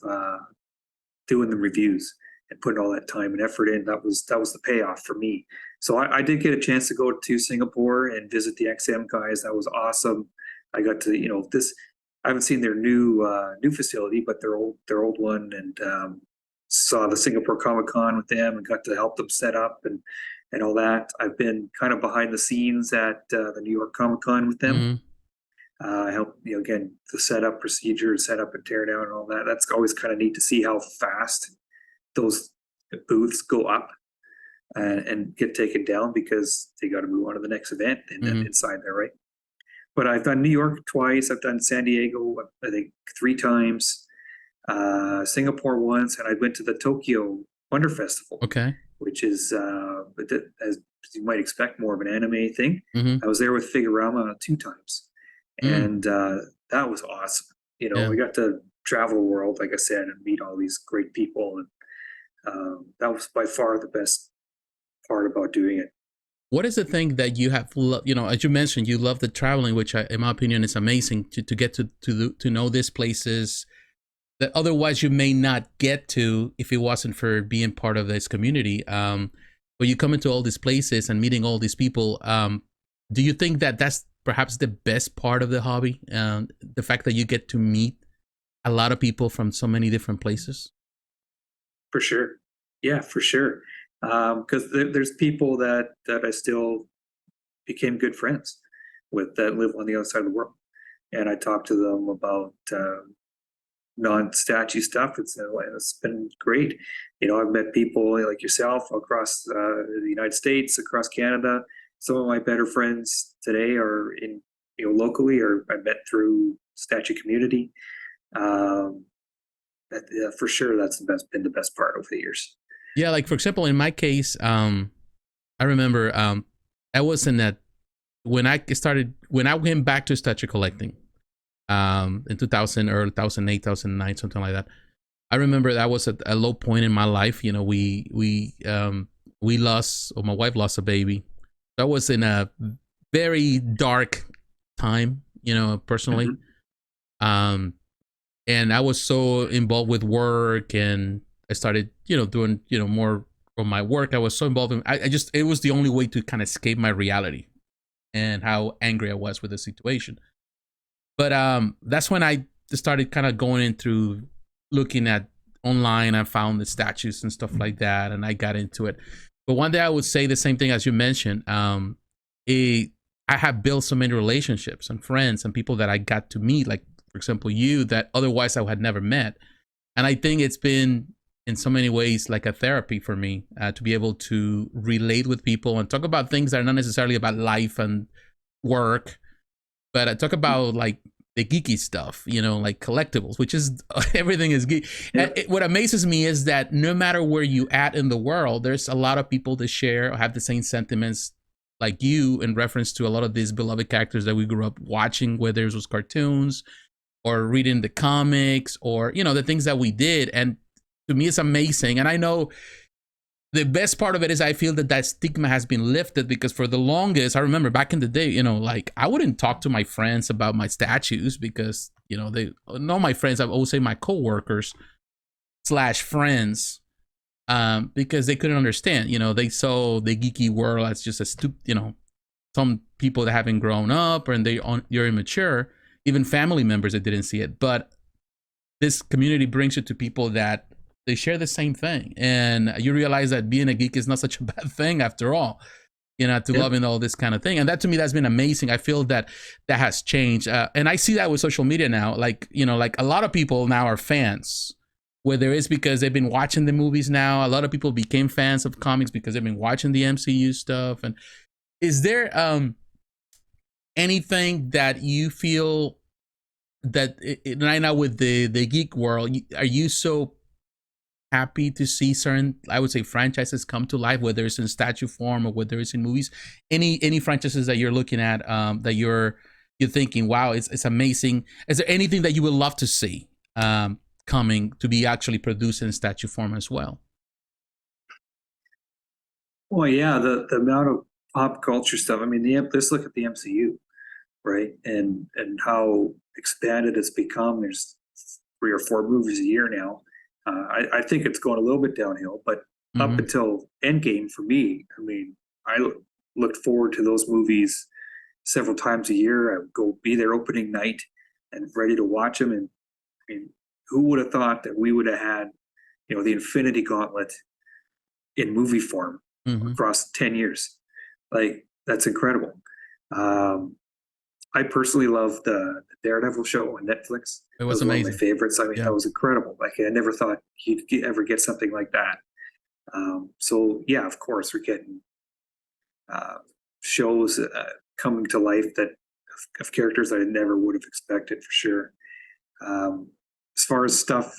doing the reviews and putting all that time and effort in. That was the payoff for me. So I did get a chance to go to Singapore and visit the XM guys. That was awesome. I got to I haven't seen their new facility, but their old one, and saw the Singapore Comic-Con with them and got to help them set up and all that. I've been kind of behind the scenes at the New York Comic-Con with them. Mm-hmm. I help, again, the setup procedure, set up and tear down and all that. That's always kind of neat to see how fast those booths go up and get taken down because they got to move on to the next event and mm-hmm. inside there, right? But I've done New York twice. I've done San Diego, I think 3 times, Singapore once, and I went to the Tokyo Wonder Festival. Okay. Which is, as you might expect, more of an anime thing. Mm-hmm. I was there with Figurama 2 times. And that was awesome. We got to travel the world, like I said, and meet all these great people. And that was by far the best part about doing it. What is the thing that you have, as you mentioned, you love the traveling, which in my opinion is amazing to get to know these places, that otherwise you may not get to if it wasn't for being part of this community. When you come into all these places and meeting all these people, do you think that that's perhaps the best part of the hobby? The fact that you get to meet a lot of people from so many different places? For sure. Yeah, for sure. Because there's people that I still became good friends with that live on the other side of the world, and I talk to them about non-statue stuff. It's been great. You know, I've met people like yourself across the United States, across Canada. Some of my better friends today are in, you know, locally, or I met through statue community. Yeah, for sure, that's been the best part over the years. Yeah, like for example, in my case, I remember I was in that when I went back to statue collecting in 2000 or 2008, 2009, something like that. I remember that was at a low point in my life. You know, we lost, or my wife lost a baby. That was in a very dark time, you know, personally. Mm-hmm. And I was so involved with work, and I started, you know, doing, you know, more of my work. I was so involved in, I just, it was the only way to kind of escape my reality and how angry I was with the situation. But that's when I started kind of going in through looking at online. I found the statues and stuff like that, and I got into it. But one day I would say the same thing as you mentioned. I have built so many relationships and friends and people that I got to meet, like, for example, you, that otherwise I had never met. And I think it's been in so many ways like a therapy for me to be able to relate with people and talk about things that are not necessarily about life and work, but I talk about like the geeky stuff, you know, like collectibles, which is everything is geek. Yeah. What amazes me is that no matter where you at in the world, there's a lot of people that share or have the same sentiments like you in reference to a lot of these beloved characters that we grew up watching, whether it was cartoons or reading the comics or, you know, the things that we did. And to me, it's amazing. And I know the best part of it is I feel that that stigma has been lifted, because for the longest, I remember back in the day, you know, like I wouldn't talk to my friends about my statues because, you know, they know my friends. I always say my coworkers / friends, because they couldn't understand, you know, they saw the geeky world as just a stupid, you know, some people that haven't grown up and you're immature, even family members that didn't see it. But this community brings you to people that they share the same thing, and you realize that being a geek is not such a bad thing after all, you know, to loving all this kind of thing. And that, to me, that's been amazing. I feel that that has changed, and I see that with social media now. Like, you know, like a lot of people now are fans, whether it's because they've been watching the movies now. A lot of people became fans of comics because they've been watching the MCU stuff. And is there anything that you feel that right now with the geek world, are you so happy to see certain, I would say, franchises come to life, whether it's in statue form or whether it's in movies? Any franchises that you're looking at that you're thinking, wow, it's amazing? Is there anything that you would love to see coming to be actually produced in statue form as well? Well, yeah, the amount of pop culture stuff. I mean, let's look at the MCU, right? And how expanded it's become. There's 3 or 4 movies a year now. I think it's going a little bit downhill, but up until Endgame for me, I mean, I looked forward to those movies several times a year. I would go be there opening night and ready to watch them. And I mean, who would have thought that we would have had, you know, the Infinity Gauntlet in movie form across 10 years? Like, that's incredible. I personally love the Daredevil show on Netflix. It was amazing. One of my favorites. I mean, that was incredible. Like, I never thought you'd ever get something like that. So yeah, of course, we're getting shows coming to life that of characters that I never would have expected, for sure. As far as stuff,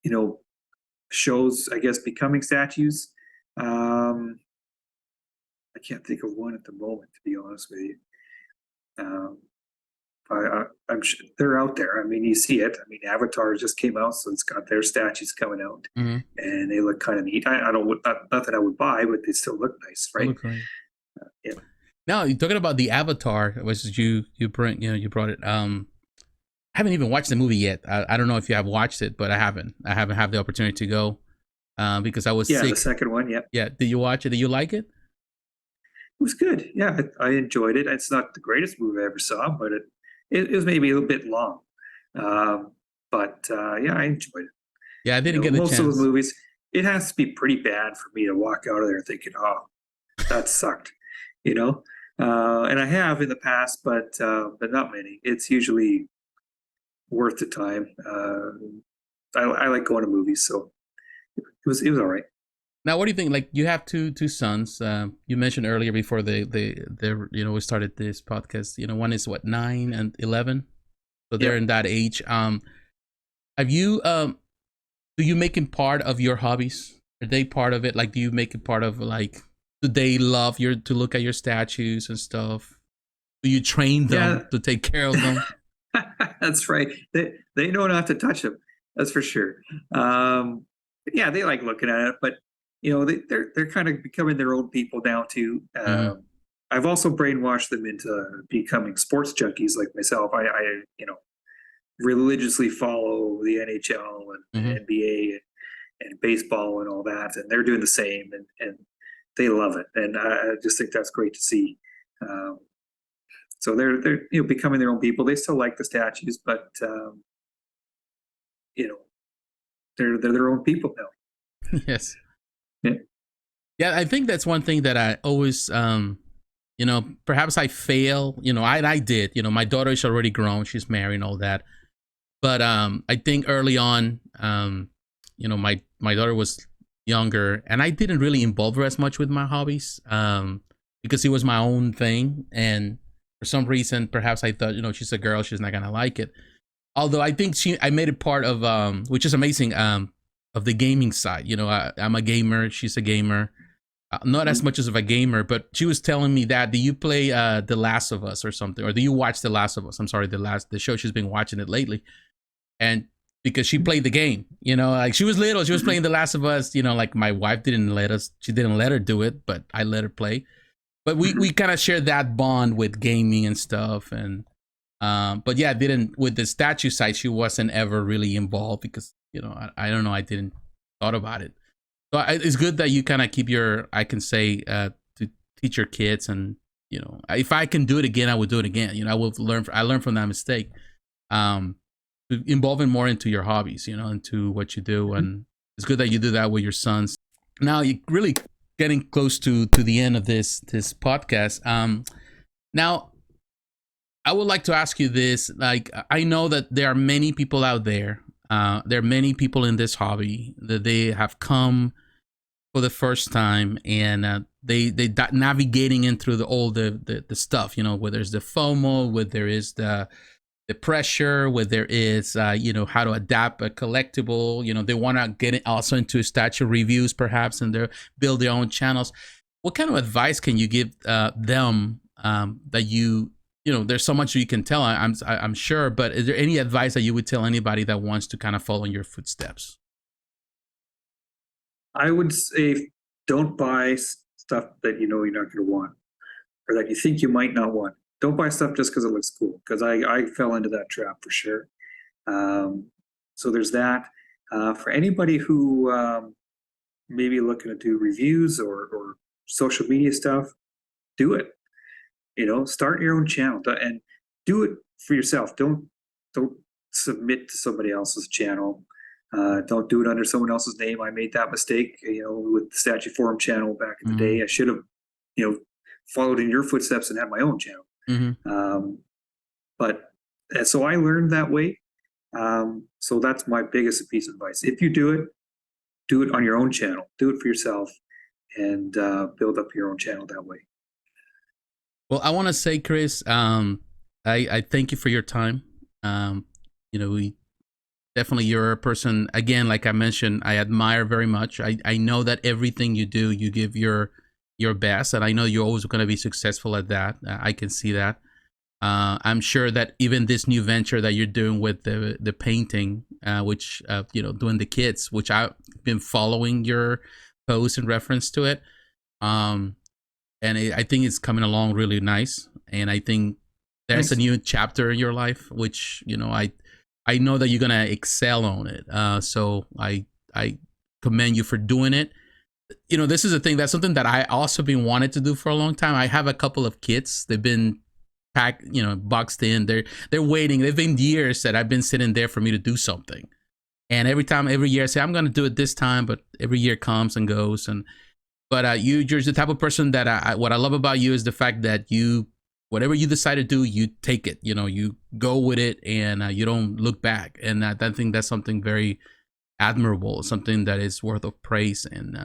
you know, shows, I guess, becoming statues. I can't think of one at the moment, to be honest with you. I'm sure they're out there. I mean, you see it. I mean, Avatar just came out, so it's got their statues coming out, and they look kind of neat. I don't, not that I would buy, but they still look nice, right? Yeah. Now, you're talking about the Avatar, which is you brought it. haven't even watched the movie yet. I don't know if you have watched it, but I haven't. I haven't had the opportunity to go because I was Yeah, sick. the second one. Yeah, Yeah. Did you watch it? Did you like it? it was good. Yeah, I enjoyed it. It's not the greatest movie I ever saw, but it was maybe a little bit long. Um, but yeah, I enjoyed it. Yeah, I didn't get the Most of those chance. movies, it has to be pretty bad for me to walk out of there thinking, "Oh, that sucked," you know. And I have in the past, but not many. It's usually worth the time. I like going to movies, so it was all right. Now, what do you think? Like, you have two sons. You mentioned earlier before they we started this podcast. One is what, 9 and 11, so they're Yep. in that age. Have you do you make it part of your hobbies? Are they part of it? Like, do you make it part of, like, do they love to look at your statues and stuff? Do you train Yeah, them to take care of them? that's right. They know not to touch them. That's for sure. But yeah, they like looking at it, but they're kind of becoming their own people now too. Mm-hmm. I've also brainwashed them into becoming sports junkies like myself. I religiously follow the NHL Mm-hmm. and NBA and baseball and all that, and they're doing the same, and they love it, and I just think that's great to see. Um, so they're becoming their own people. They still like the statues, but you know they're their own people now. Yes. Yeah. Yeah, I think that's one thing that I always, perhaps I fail. I did. My daughter is already grown; she's married and all that. But I think early on, my daughter was younger, and I didn't really involve her as much with my hobbies because it was my own thing, and for some reason, perhaps I thought, she's a girl, she's not gonna like it. Although I think I made it part of, which is amazing, of the gaming side. I'm a gamer, she's a gamer. Not as much as of a gamer, but she was telling me that, do you play The Last of Us or something, or do you watch The Last of Us? I'm sorry, the show. She's been watching it lately, and because she played the game, like she was little, she was playing The Last of Us. Like my wife she didn't let her do it, but I let her play. But we kind of shared that bond with gaming and stuff, and but yeah, didn't with the statue side. She wasn't ever really involved because I don't know, I didn't thought about it. So it's good that you kind of keep I can say, to teach your kids, and if I can do it again, I would do it again. I will learn. I learned from that mistake. Involving more into your hobbies, into what you do, and it's good that you do that with your sons. Now you're really getting close to the end of this podcast. Now I would like to ask you this. Like, I know that there are many people out there. There are many people in this hobby that they have come for the first time, and they navigating in through all the stuff, where there's the FOMO, where there is the pressure, where there is how to adapt a collectible. They want to get it also into statue reviews perhaps, and they build their own channels. What kind of advice can you give them, that there's so much you can tell, I'm sure, but is there any advice that you would tell anybody that wants to kind of follow in your footsteps? I would say don't buy stuff that you're not going to want, or that you think you might not want. Don't buy stuff just because it looks cool, because I fell into that trap for sure. So there's that. For anybody who maybe looking to do reviews or social media stuff, do it. Start your own channel and do it for yourself. Don't submit to somebody else's channel. Don't do it under someone else's name. I made that mistake, with the Statue Forum channel back in the day. I should have, followed in your footsteps and had my own channel. Mm-hmm. But so I learned that way. So that's my biggest piece of advice. If you do it on your own channel. Do it for yourself, and build up your own channel that way. Well, I want to say, Kris, I thank you for your time. We definitely, you're a person, again, like I mentioned, I admire very much. I know that everything you do, you give your best, and I know you're always going to be successful at that. I can see that. I'm sure that even this new venture that you're doing with the painting, which doing the kids, which I've been following your posts in reference to it, and I think it's coming along really nice. And I think there's Thanks. a new chapter in your life, which, you know, I know that you're gonna excel on it. So I commend you for doing it. You know, this is a thing, that's something that I also been wanted to do for a long time. I have a couple of kids. They've been packed, you know, boxed in. They're waiting. They've been years that I've been sitting there for me to do something. And every year I say I'm going to do it this time, but every year comes and goes. But you're the type of person that what I love about you is the fact that whatever you decide to do, you take it. You know, you go with it, and you don't look back. And I think that's something very admirable, something that is worth of praise. And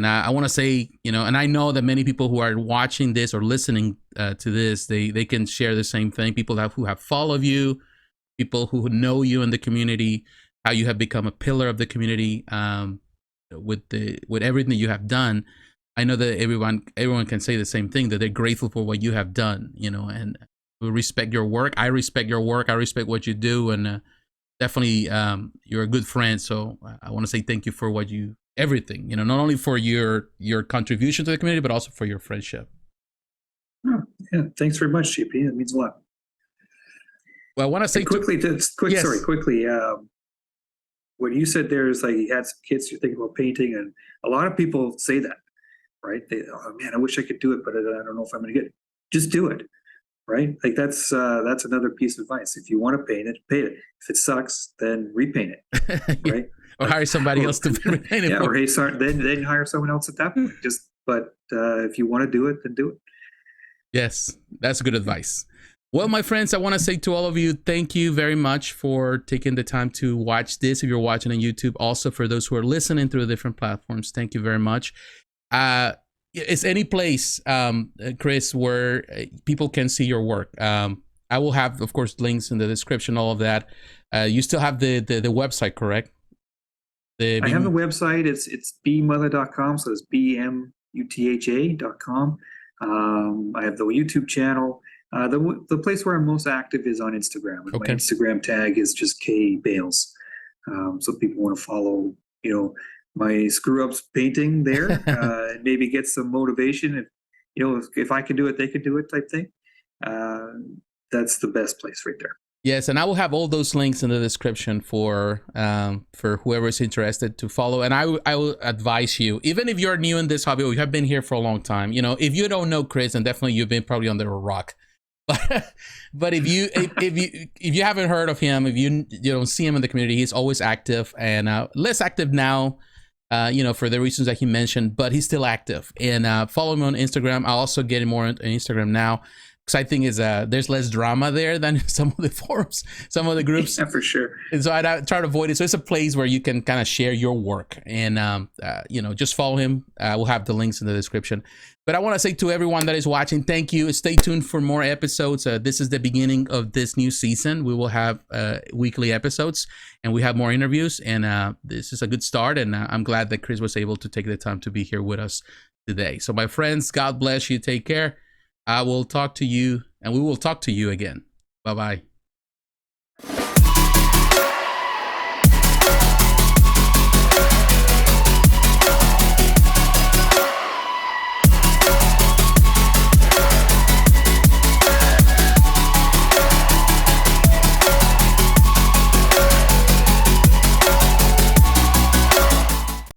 I want to say, you know, and I know that many people who are watching this or listening to this, they can share the same thing. People who have followed you, people who know you in the community, how you have become a pillar of the community, with everything that you have done. I know that everyone can say the same thing, that they're grateful for what you have done, you know, and we respect your work. I respect your work. I respect what you do, and definitely you're a good friend. So I want to say thank you for everything, you know, not only for your contribution to the community, but also for your friendship. Oh, yeah, thanks very much, JP. That means a lot. Well, I want to say quickly. Yes. Sorry, quickly. What you said there is like you had some kids you're thinking about painting, and a lot of people say that, right? Oh man, I wish I could do it, but I don't know if I'm going to get it. Just do it, right? Like that's another piece of advice. If you want to paint it. If it sucks, then repaint it, right? Or hire somebody else to repaint it. Yeah, or then hire someone else at that point. But if you want to do it, then do it. Yes, that's good advice. Well, my friends, I want to say to all of you, thank you very much for taking the time to watch this. If you're watching on YouTube, also for those who are listening through the different platforms, thank you very much. Is any place, Kris, where people can see your work? I will have, of course, links in the description, all of that. You still have the website, correct? I have the website. It's bmutha.com, so it's bmutha.com. I have the YouTube channel. The place where I'm most active is on Instagram. And okay. My Instagram tag is just K Bales. So people want to follow, you know, my screw ups painting there, and maybe get some motivation. If you know, if I can do it, they can do it, type thing. That's the best place right there. Yes, and I will have all those links in the description for whoever is interested to follow. And I will advise you, even if you're new in this hobby or you have been here for a long time, you know, if you don't know Kris, then definitely you've been probably under a rock. But if you haven't heard of him, if you don't see him in the community, he's always active, and less active now, you know, for the reasons that he mentioned, but he's still active. And follow him on Instagram. I'll also get more on Instagram now, because I think there's less drama there than some of the forums, some of the groups. Yeah, for sure. And so I try to avoid it. So it's a place where you can kind of share your work, and you know, just follow him. We'll have the links in the description. But I want to say to everyone that is watching, thank you. Stay tuned for more episodes. This is the beginning of this new season. We will have weekly episodes, and we have more interviews. And this is a good start. And I'm glad that Kris was able to take the time to be here with us today. So my friends, God bless you. Take care. I will talk to you, and we will talk to you again. Bye-bye.